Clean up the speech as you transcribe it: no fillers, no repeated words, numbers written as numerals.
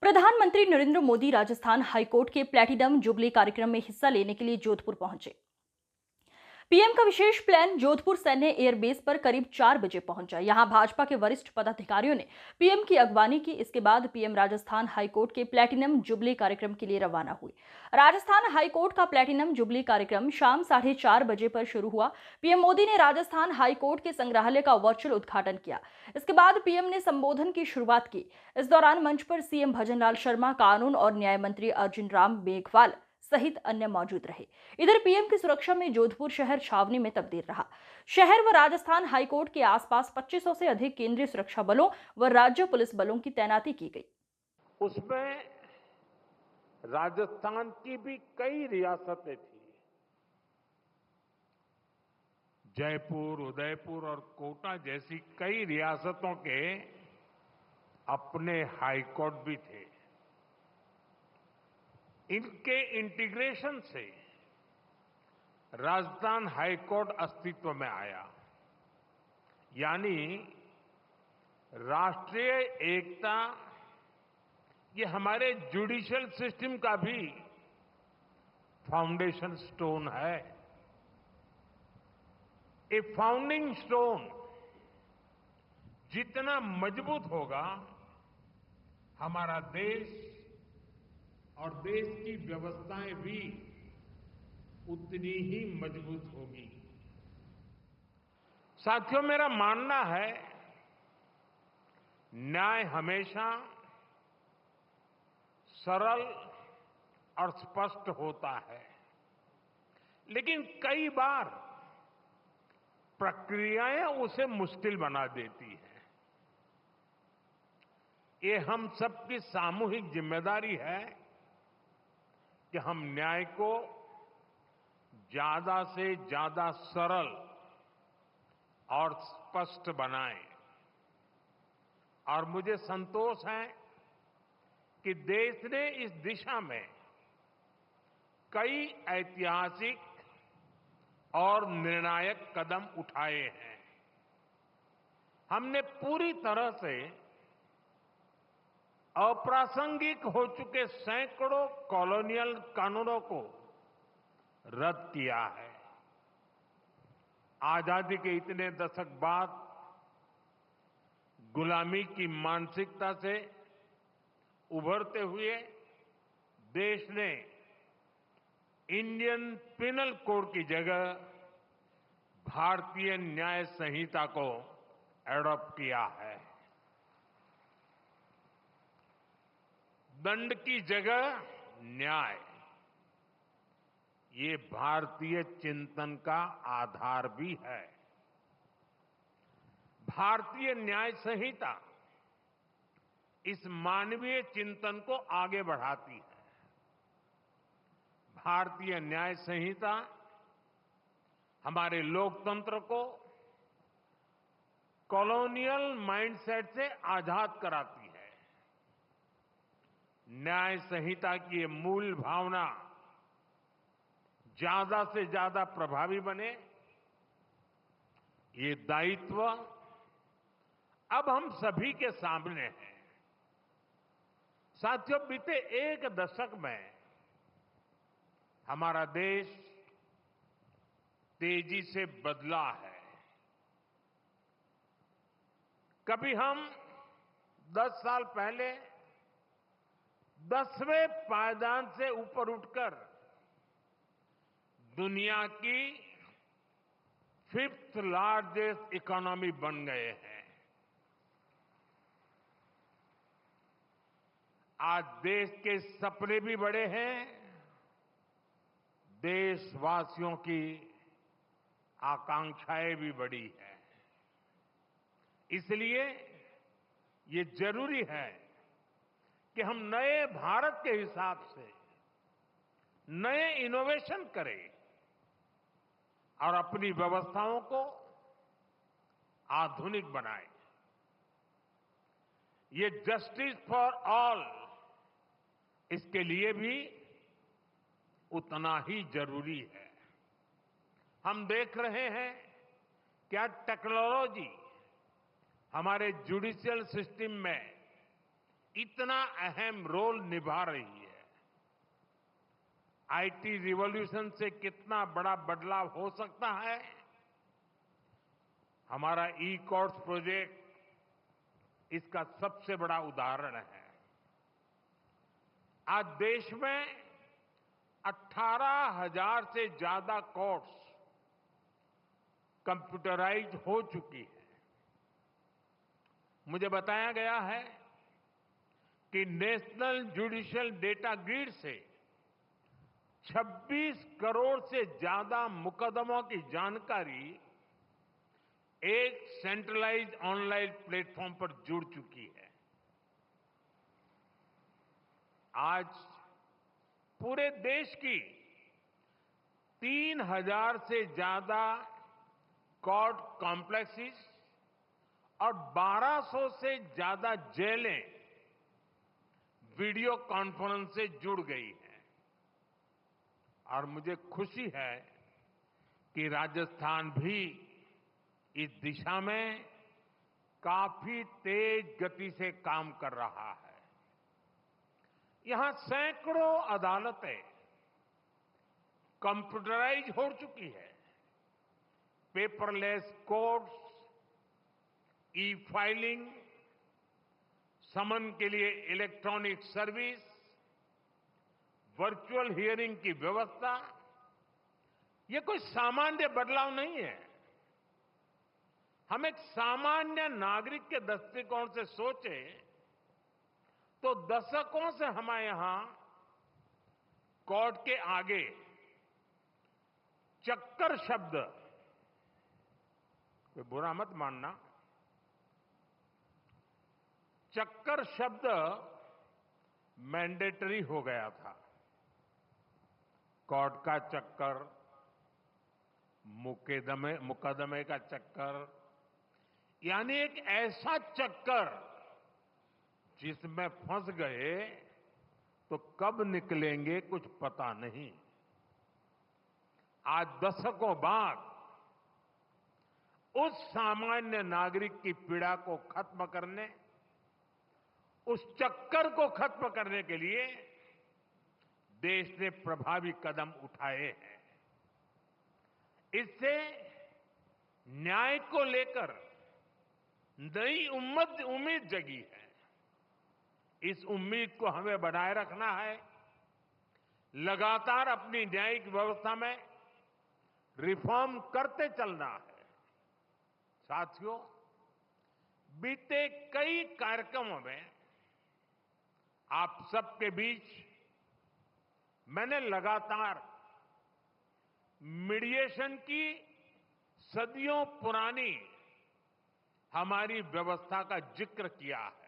प्रधानमंत्री नरेंद्र मोदी राजस्थान हाईकोर्ट के platinum jubilee कार्यक्रम में हिस्सा लेने के लिए जोधपुर पहुंचे। पीएम का विशेष प्लान जोधपुर सैन्य एयरबेस पर करीब 4 बजे पहुंचा। यहां भाजपा के वरिष्ठ पदाधिकारियों ने पीएम की अगवानी की। इसके बाद पीएम राजस्थान हाईकोर्ट के प्लैटिनम जुबली कार्यक्रम के लिए रवाना हुए। राजस्थान हाईकोर्ट का प्लैटिनम जुबली कार्यक्रम शाम 4:30 बजे पर शुरू हुआ। पीएम मोदी ने राजस्थान हाईकोर्ट के संग्रहालय का वर्चुअल उद्घाटन किया। इसके बाद पीएम ने संबोधन की शुरुआत की। इस दौरान मंच पर सीएम भजनलाल शर्मा, कानून और न्याय मंत्री अर्जुन राम मेघवाल सहित अन्य मौजूद रहे। इधर पीएम की सुरक्षा में जोधपुर शहर छावनी में तब्दील रहा। शहर व राजस्थान हाईकोर्ट के आसपास 2500 से अधिक केंद्रीय सुरक्षा बलों व राज्य पुलिस बलों की तैनाती की गई। उसमें राजस्थान की भी कई रियासतें थी। जयपुर, उदयपुर और कोटा जैसी कई रियासतों के अपने हाईकोर्ट भी थे। इनके इंटीग्रेशन से राजस्थान हाईकोर्ट अस्तित्व में आया। यानी राष्ट्रीय एकता ये हमारे जुडिशियल सिस्टम का भी फाउंडेशन स्टोन है। ए फाउंडिंग स्टोन जितना मजबूत होगा, हमारा देश और देश की व्यवस्थाएं भी उतनी ही मजबूत होगी। साथियों, मेरा मानना है न्याय हमेशा सरल और स्पष्ट होता है, लेकिन कई बार प्रक्रियाएं उसे मुश्किल बना देती हैं। ये हम सबकी सामूहिक जिम्मेदारी है कि हम न्याय को ज्यादा से ज्यादा सरल और स्पष्ट बनाएं। और मुझे संतोष है कि देश ने इस दिशा में कई ऐतिहासिक और निर्णायक कदम उठाए हैं। हमने पूरी तरह से अप्रासंगिक हो चुके सैकड़ों कॉलोनियल कानूनों को रद्द किया है। आजादी के इतने दशक बाद गुलामी की मानसिकता से उभरते हुए देश ने इंडियन पिनल कोड की जगह भारतीय न्याय संहिता को एडॉप्ट किया है। दंड की जगह न्याय, ये भारतीय चिंतन का आधार भी है। भारतीय न्याय संहिता इस मानवीय चिंतन को आगे बढ़ाती है। भारतीय न्याय संहिता हमारे लोकतंत्र को कॉलोनियल माइंडसेट से आजाद कराती है। न्याय संहिता की ये मूल भावना ज्यादा से ज्यादा प्रभावी बने, ये दायित्व अब हम सभी के सामने है। साथियों, बीते एक दशक में हमारा देश तेजी से बदला है। कभी हम 10 साल पहले 10वें पायदान से ऊपर उठकर दुनिया की 5th लार्जेस्ट इकोनॉमी बन गए हैं। आज देश के सपने भी बड़े हैं, देशवासियों की आकांक्षाएं भी बड़ी हैं। इसलिए ये जरूरी है कि हम नए भारत के हिसाब से नए इनोवेशन करें और अपनी व्यवस्थाओं को आधुनिक बनाएं। ये जस्टिस फॉर ऑल, इसके लिए भी उतना ही जरूरी है। हम देख रहे हैं क्या टेक्नोलॉजी हमारे जुडिशियल सिस्टम में इतना अहम रोल निभा रही है। आईटी रिवॉल्यूशन से कितना बड़ा बदलाव हो सकता है, हमारा ई कोर्ट्स प्रोजेक्ट इसका सबसे बड़ा उदाहरण है। आज देश में 18,000 से ज्यादा कोर्ट्स कंप्यूटराइज हो चुकी है। मुझे बताया गया है कि नेशनल जुडिशियल डेटा ग्रिड से 26 करोड़ से ज्यादा मुकदमों की जानकारी एक सेंट्रलाइज्ड ऑनलाइन प्लेटफॉर्म पर जुड़ चुकी है। आज पूरे देश की 3,000 से ज्यादा कोर्ट कॉम्प्लेक्सेस और 1,200 से ज्यादा जेलें वीडियो कॉन्फ्रेंस से जुड़ गई हैं। और मुझे खुशी है कि राजस्थान भी इस दिशा में काफी तेज गति से काम कर रहा है। यहां सैकड़ों अदालतें कंप्यूटराइज हो चुकी है। पेपरलेस कोर्ट्स, ई फाइलिंग, समन के लिए इलेक्ट्रॉनिक सर्विस, वर्चुअल हियरिंग की व्यवस्था, ये कोई सामान्य बदलाव नहीं है। हम एक सामान्य नागरिक के दृष्टिकोण से सोचें तो दशकों से हमारे यहां कोर्ट के आगे चक्कर शब्द, कोई बुरा मत मानना, चक्कर शब्द मैंडेटरी हो गया था। कोर्ट का चक्कर, मुकदमे का चक्कर, यानी एक ऐसा चक्कर जिसमें फंस गए तो कब निकलेंगे कुछ पता नहीं। आज दशकों बाद उस सामान्य नागरिक की पीड़ा को खत्म करने, उस चक्कर को खत्म करने के लिए देश ने प्रभावी कदम उठाए हैं। इससे न्याय को लेकर नई उम्मीद जगी है। इस उम्मीद को हमें बनाए रखना है। लगातार अपनी न्यायिक व्यवस्था में रिफॉर्म करते चलना है। साथियों, बीते कई कार्यक्रमों में आप सबके बीच मैंने लगातार मीडिएशन की सदियों पुरानी हमारी व्यवस्था का जिक्र किया है।